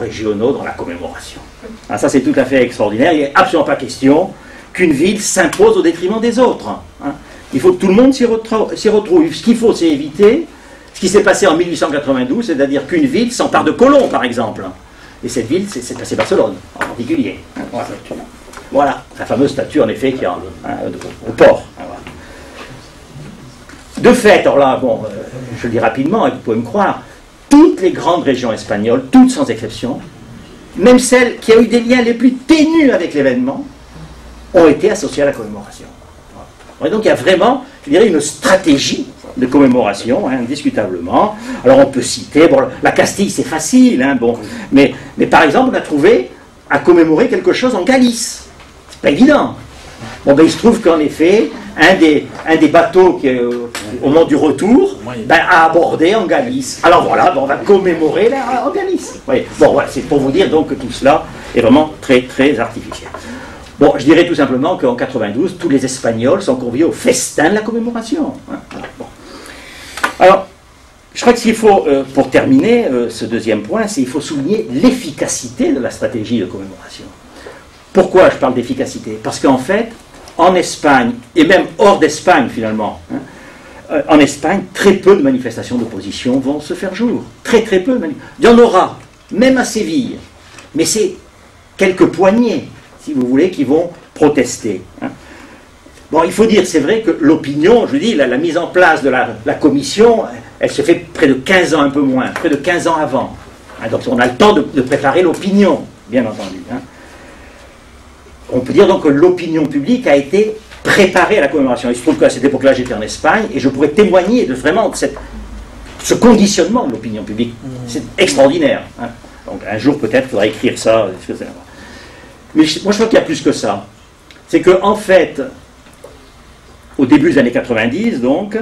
régionaux dans la commémoration. Ah, ça, c'est tout à fait extraordinaire. Il n'est absolument pas question qu'une ville s'impose au détriment des autres. Hein. Il faut que tout le monde s'y retrouve. Ce qu'il faut, c'est éviter ce qui s'est passé en 1892, c'est-à-dire qu'une ville s'empare de colons, par exemple. Et cette ville, c'est passé Barcelone, en particulier. Voilà, la fameuse statue, en effet, qui est au port. De fait, alors là, bon, je le dis rapidement, et vous pouvez me croire, toutes les grandes régions espagnoles, toutes sans exception, même celles qui ont eu des liens les plus ténus avec l'événement, ont été associées à la commémoration. Et donc il y a vraiment, je dirais, une stratégie de commémoration, hein, indiscutablement. Alors on peut citer, bon, la Castille c'est facile, hein, bon, mais par exemple on a trouvé à commémorer quelque chose en Galice. C'est pas évident. Bon, ben, il se trouve qu'en effet, un des bateaux qui, au moment du retour, ben, a abordé en Galice. Alors voilà, ben, on va commémorer en Galice. Oui. Bon, voilà, c'est pour vous dire donc que tout cela est vraiment très très artificiel. Bon, je dirais tout simplement qu'en 92, tous les Espagnols sont conviés au festin de la commémoration. Hein. Bon. Alors, je crois que ce qu'il faut, pour terminer ce deuxième point, c'est qu'il faut souligner l'efficacité de la stratégie de commémoration. Pourquoi je parle d'efficacité? Parce qu'en fait, en Espagne, et même hors d'Espagne finalement, hein, en Espagne, très peu de manifestations d'opposition vont se faire jour. Très très peu. Il y en aura, même à Séville, mais c'est quelques poignées, si vous voulez, qui vont protester. Hein. Bon, il faut dire, c'est vrai que l'opinion, je dis, la mise en place de la commission, elle se fait près de 15 ans, un peu moins, près de 15 ans avant. Hein, donc on a le temps de préparer l'opinion, bien entendu. Hein. On peut dire donc que l'opinion publique a été préparée à la commémoration. Il se trouve qu'à cette époque-là, j'étais en Espagne, et je pourrais témoigner de vraiment de ce conditionnement de l'opinion publique. C'est extraordinaire. Hein. Donc un jour, peut-être, il faudra écrire ça. Mais moi, je crois qu'il y a plus que ça. C'est qu'en fait, au début des années 90, donc,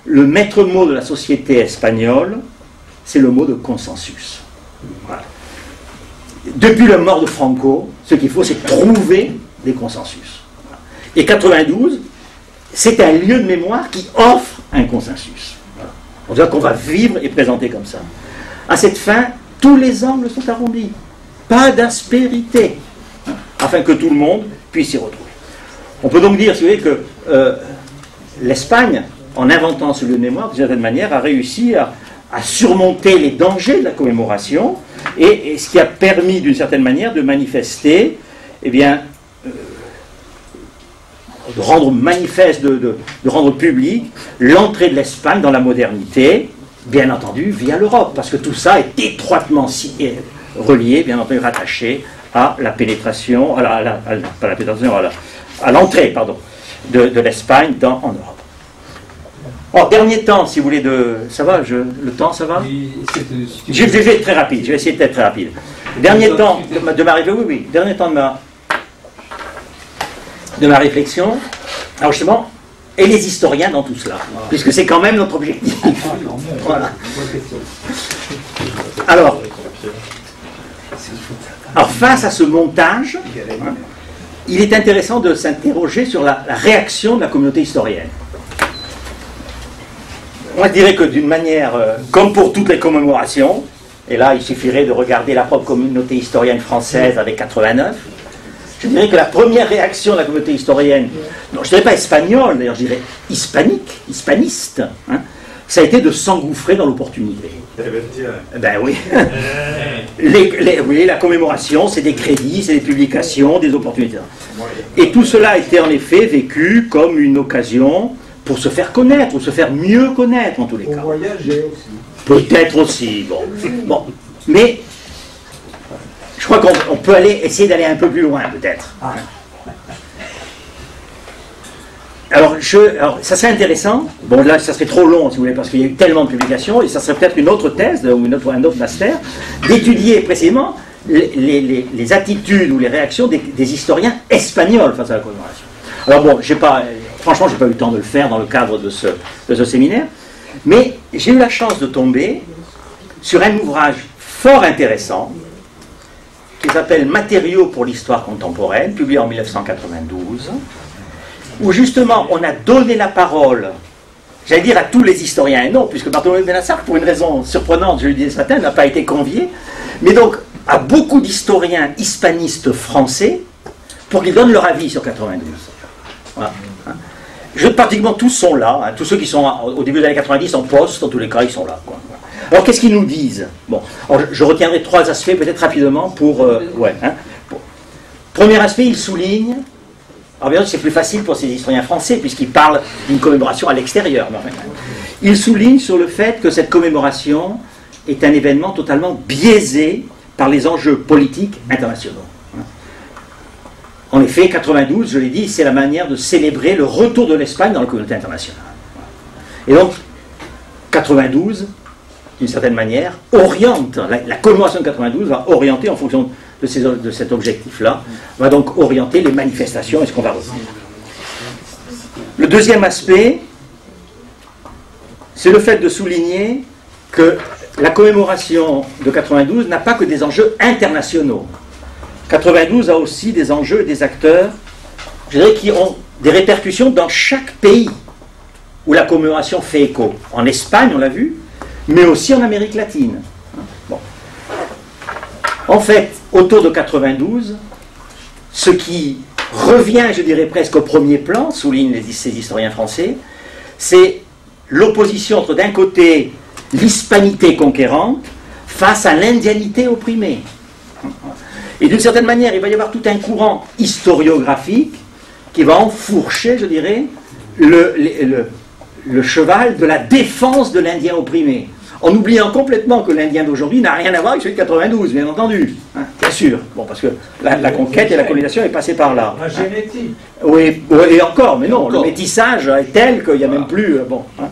le maître mot de la société espagnole, c'est le mot de consensus. Voilà. Depuis la mort de Franco, ce qu'il faut, c'est trouver des consensus. Et 92, c'est un lieu de mémoire qui offre un consensus. Voilà. On dirait qu'on va vivre et présenter comme ça. À cette fin, tous les angles sont arrondis. Pas d'aspérité. Afin que tout le monde puisse s'y retrouver. On peut donc dire, si vous voulez, que l'Espagne, en inventant ce lieu de mémoire, d'une certaine manière, a réussi à surmonter les dangers de la commémoration, et ce qui a permis, d'une certaine manière, de manifester, eh bien, de rendre manifeste, de rendre public l'entrée de l'Espagne dans la modernité, bien entendu, via l'Europe, parce que tout ça est étroitement relié, bien entendu, rattaché à la pénétration, à l'entrée, pardon, de l'Espagne en Europe. Alors, dernier temps, si vous voulez, ça va, le temps, ça va? Je vais être très rapide, je vais essayer d'être très rapide. Dernier temps de ma réflexion, oui, dernier temps de ma réflexion, alors justement, et les historiens dans tout cela, puisque c'est quand même notre objectif. Voilà. Alors, face à ce montage, hein, il est intéressant de s'interroger sur la réaction de la communauté historienne. Moi, je dirais que d'une manière, comme pour toutes les commémorations, et là, il suffirait de regarder la propre communauté historienne française avec 89, je dirais que la première réaction de la communauté historienne, non, je ne dirais pas espagnole, d'ailleurs, je dirais hispanique, hispaniste, hein, ça a été de s'engouffrer dans l'opportunité. Ben oui. Oui, la commémoration, c'est des crédits, c'est des publications, des opportunités. Et tout cela a été en effet vécu comme une occasion pour se faire connaître, ou se faire mieux connaître en tous les cas. Pour voyager aussi. Peut-être aussi, bon. Mais je crois qu'on peut essayer d'aller un peu plus loin, peut-être. Ah. Alors, ça serait intéressant, bon là ça serait trop long si vous voulez, parce qu'il y a eu tellement de publications, et ça serait peut-être une autre thèse, ou un autre master, d'étudier précisément les attitudes ou les réactions des historiens espagnols face à la commémoration. Alors bon, franchement, je n'ai pas eu le temps de le faire dans le cadre de ce séminaire, mais j'ai eu la chance de tomber sur un ouvrage fort intéressant, qui s'appelle « Matériaux pour l'histoire contemporaine », publié en 1992, où justement on a donné la parole, j'allais dire à tous les historiens, et non, puisque Bartolomé Benassar, pour une raison surprenante, je le disais ce matin, n'a pas été convié, mais donc à beaucoup d'historiens hispanistes français pour qu'ils donnent leur avis sur 92. Voilà. Pratiquement tous sont là, hein. Tous ceux qui sont au début des années 90 en poste, dans tous les cas, ils sont là, quoi. Alors qu'est-ce qu'ils nous disent? Bon, alors, je retiendrai trois aspects peut-être rapidement pour... Premier aspect, ils soulignent... Alors bien sûr, c'est plus facile pour ces historiens français puisqu'ils parlent d'une commémoration à l'extérieur. Ils soulignent sur le fait que cette commémoration est un événement totalement biaisé par les enjeux politiques internationaux. En effet, 92, je l'ai dit, c'est la manière de célébrer le retour de l'Espagne dans la communauté internationale. Et donc, 92, d'une certaine manière, oriente, la commémoration de 92 va orienter en fonction de cet objectif-là, va donc orienter les manifestations et ce qu'on va retenir. Le deuxième aspect, c'est le fait de souligner que la commémoration de 92 n'a pas que des enjeux internationaux. 92 a aussi des enjeux et des acteurs, je dirais, qui ont des répercussions dans chaque pays où la commémoration fait écho. En Espagne, on l'a vu, mais aussi en Amérique latine. Bon. En fait, autour de 92, ce qui revient, je dirais presque au premier plan, soulignent ces historiens français, c'est l'opposition entre d'un côté l'hispanité conquérante face à l'indianité opprimée. Et d'une certaine manière, il va y avoir tout un courant historiographique qui va enfourcher, je dirais, le cheval de la défense de l'Indien opprimé, en oubliant complètement que l'Indien d'aujourd'hui n'a rien à voir avec celui de 92, bien entendu, hein, bien sûr, bon, parce que la conquête et la colonisation est passée par là. La génétique. Oui, et encore, mais non, le métissage est tel qu'il n'y a même plus... bon, hein.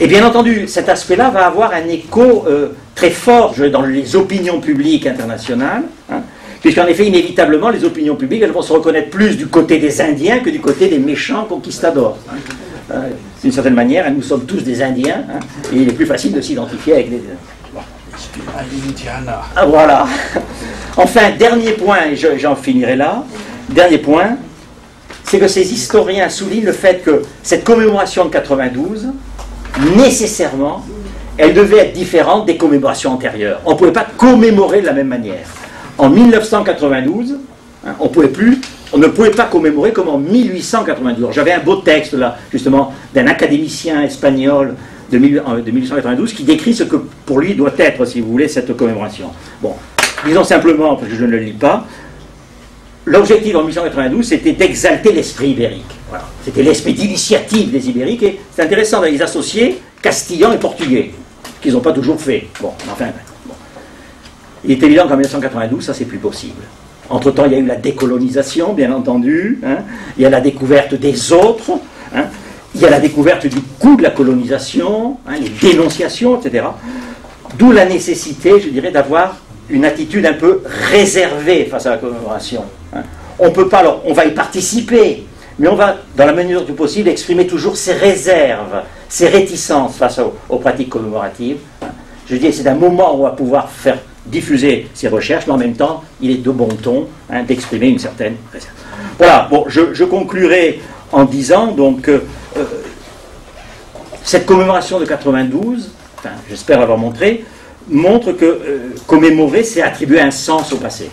Et bien entendu, cet aspect-là va avoir un écho très fort dans les opinions publiques internationales, hein, puisqu'en effet, inévitablement, les opinions publiques elles vont se reconnaître plus du côté des Indiens que du côté des méchants conquistadors. Hein. D'une certaine manière, nous sommes tous des Indiens, hein, et il est plus facile de s'identifier avec des... Bon. Ah, voilà. Enfin, dernier point, et j'en finirai là, dernier point, c'est que ces historiens soulignent le fait que cette commémoration de 92, nécessairement, elle devait être différente des commémorations antérieures. On ne pouvait pas commémorer de la même manière. En 1992, hein, on ne pouvait pas commémorer comme en 1892. J'avais un beau texte là, justement, d'un académicien espagnol de 1892 qui décrit ce que pour lui doit être, si vous voulez, cette commémoration. Bon, disons simplement, parce que je ne le lis pas, l'objectif en 1892, c'était d'exalter l'esprit ibérique. Voilà. C'était l'esprit d'initiative des Ibériques, et c'est intéressant de les associer castillans et portugais, ce qu'ils n'ont pas toujours fait. Bon, enfin, bon. Il est évident qu'en 1992, ça c'est plus possible. Entre-temps, il y a eu la décolonisation, bien entendu, hein. Il y a la découverte des autres, hein. Il y a la découverte du coût de la colonisation, hein, les dénonciations, etc. D'où la nécessité, je dirais, d'avoir une attitude un peu réservée face à la commémoration. Hein. On peut pas, alors, on va y participer, mais on va, dans la mesure du possible, exprimer toujours ses réserves, ses réticences face aux pratiques commémoratives. Hein. Je dis, c'est un moment où on va pouvoir faire diffuser ses recherches, mais en même temps, il est de bon ton, hein, d'exprimer une certaine réserve. Voilà, bon, je conclurai en disant, donc, cette commémoration de 92, enfin, j'espère l'avoir montré, montre que commémorer, c'est attribuer un sens au passé.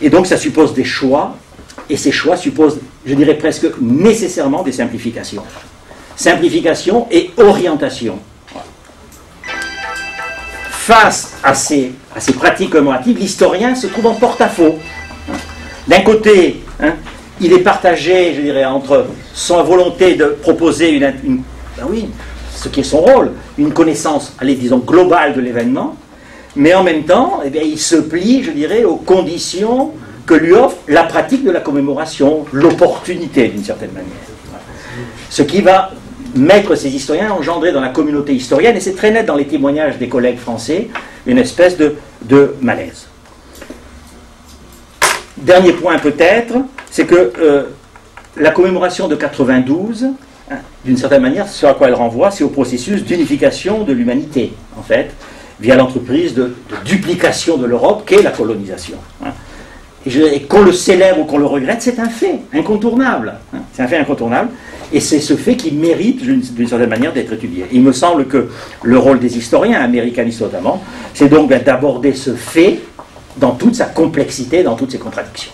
Et donc, ça suppose des choix, et ces choix supposent, je dirais presque nécessairement, des simplifications. Simplification et orientation. Voilà. Face à ces pratiques commémoratives, l'historien se trouve en porte-à-faux. D'un côté, hein, il est partagé, je dirais, entre sa volonté de proposer ce qui est son rôle, une connaissance, allez, disons, globale de l'événement, mais en même temps, eh bien, il se plie, je dirais, aux conditions que lui offre la pratique de la commémoration, l'opportunité, d'une certaine manière. Ce qui va mettre ces historiens, engendrer dans la communauté historienne, et c'est très net dans les témoignages des collègues français, une espèce de malaise. Dernier point peut-être, c'est que la commémoration de 92, hein, d'une certaine manière, ce à quoi elle renvoie, c'est au processus d'unification de l'humanité, en fait, via l'entreprise de duplication de l'Europe qu'est la colonisation. Hein. Et qu'on le célèbre ou qu'on le regrette, c'est un fait incontournable. Hein, c'est un fait incontournable. Et c'est ce fait qui mérite, d'une certaine manière, d'être étudié. Il me semble que le rôle des historiens, américanistes notamment, c'est donc d'aborder ce fait dans toute sa complexité, dans toutes ses contradictions.